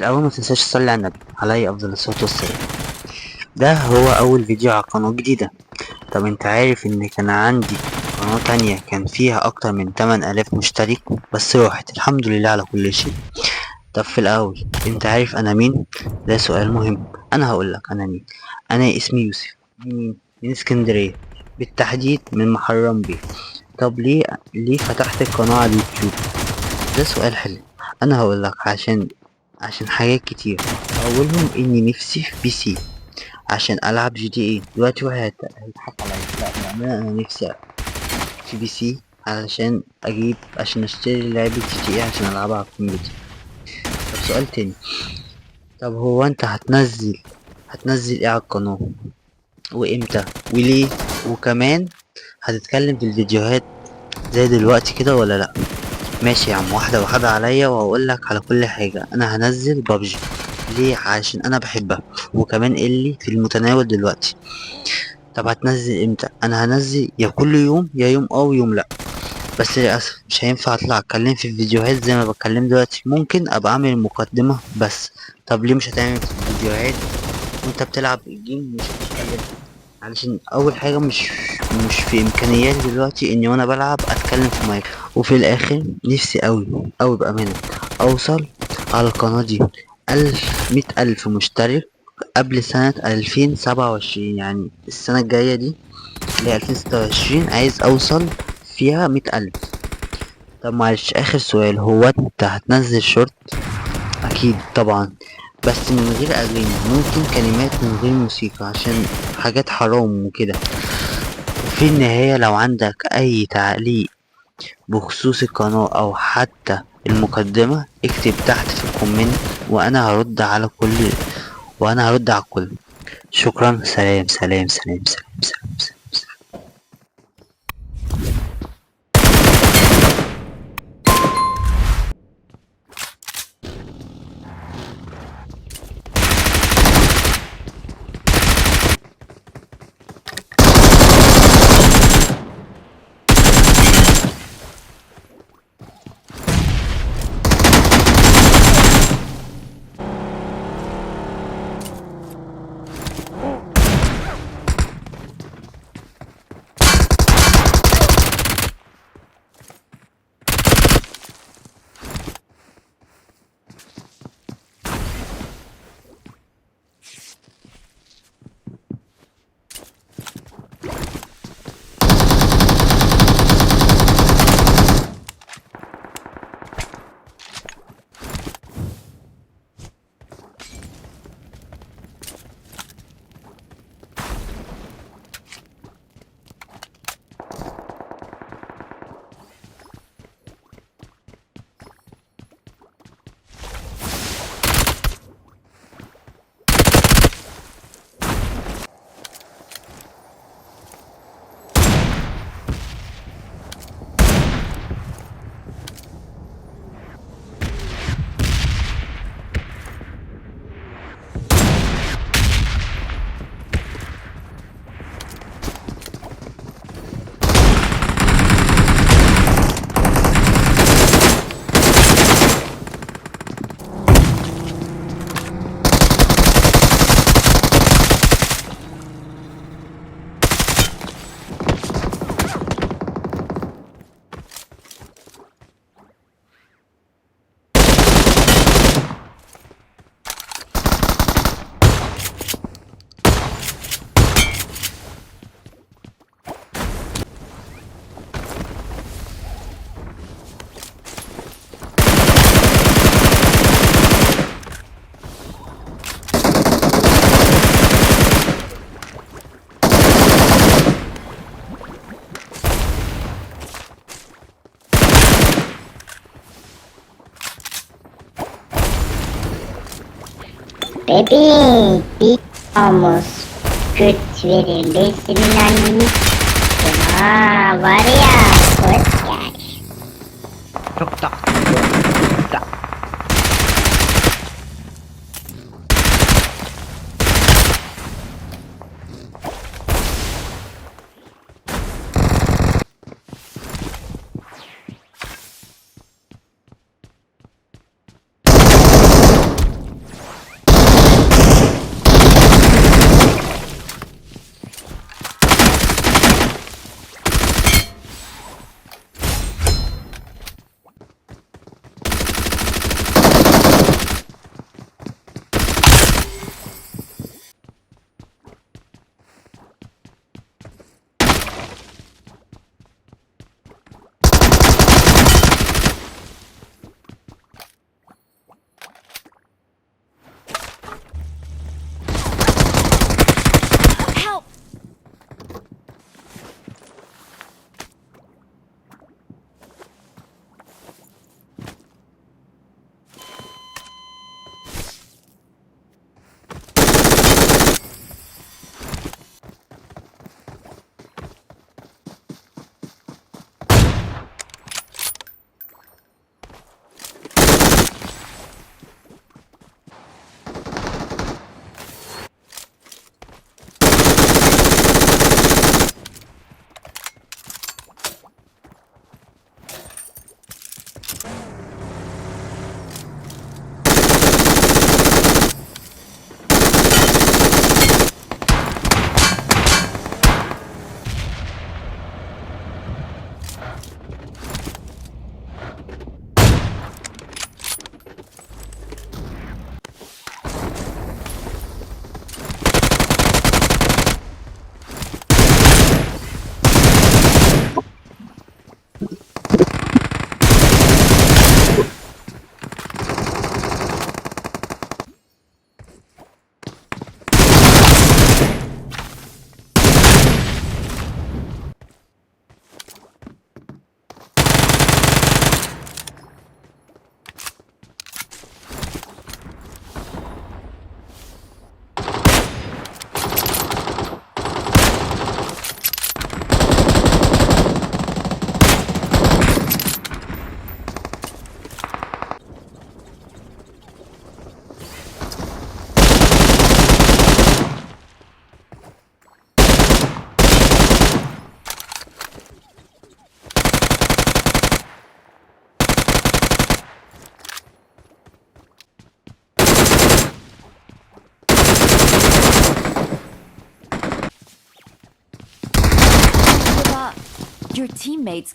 الأول ما تنساش تصلي على النبي عليه أفضل الصلاة والسلام. ده هو أول فيديو على قناة جديدة. طب انت عارف ان كان عندي قناة تانية كان فيها أكتر من 8000 مشترك بس راحت، الحمد لله على كل شيء. طب في الأول انت عارف أنا مين؟ ده سؤال مهم. أنا هقولك أنا مين. أنا اسمي يوسف. من اسكندرية، بالتحديد من محرم بيه. طب ليه فتحت القناة على اليوتيوب؟ ده سؤال حلو. أنا هقولك عشان حاجات كتير. أولهم إني نفسي في بي سي عشان ألعب جي تي ايه. دلوقتي واحد هيضحك عليا، لا بأمانة أنا نفسي في بي سي عشان أشتري لعبة جي تي ايه عشان ألعبها على الكمبيوتر. طب سؤال تاني، طب هو أنت هتنزل ايه على القناة وإمتى وليه؟ وكمان هتتكلم في الفيديوهات زي دلوقتي كده ولا لأ؟ ماشي يا عم، واحدة واحدة عليا وهقولك على كل حاجة. أنا هنزل بابجي ليه؟ عشان أنا بحبها، وكمان اللي في المتناول دلوقتي. طب هتنزل امتى؟ انا هنزل يا كل يوم يا يوم ويوم لا. بس للاسف مش هينفع اطلع اتكلم في الفيديوهات زي ما بتكلم دلوقتي. ممكن ابقى اعمل مقدمة بس. طب ليه مش هتعمل في الفيديوهات وانت بتلعب الجيم مش هتتكلم؟ علشان اول حاجة مش في امكانياتي دلوقتي اني وانا بلعب اتكلم في مايك. وفي الاخر نفسي اوي بامانة اوصل على القناة دي 100 ألف مشترك قبل سنة 2027، يعني السنة الجاية دي اللي هي 2026 عايز أوصل فيها 100 ألف. طب معلش آخر سؤال، هو أنت هتنزل شورت؟ أكيد طبعا، بس من غير أغاني، ممكن كلمات من غير موسيقى عشان حاجات حرام وكده. وفي النهاية لو عندك أي تعليق بخصوص القناة أو حتى المقدمة اكتب تحت في الكومنت وأنا هرد على الكل. شكرا، سلام سلام سلام سلام سلام, سلام. Baby, almost good verin besinin annemi. Var ya, hoş gel. Çok da. Your teammates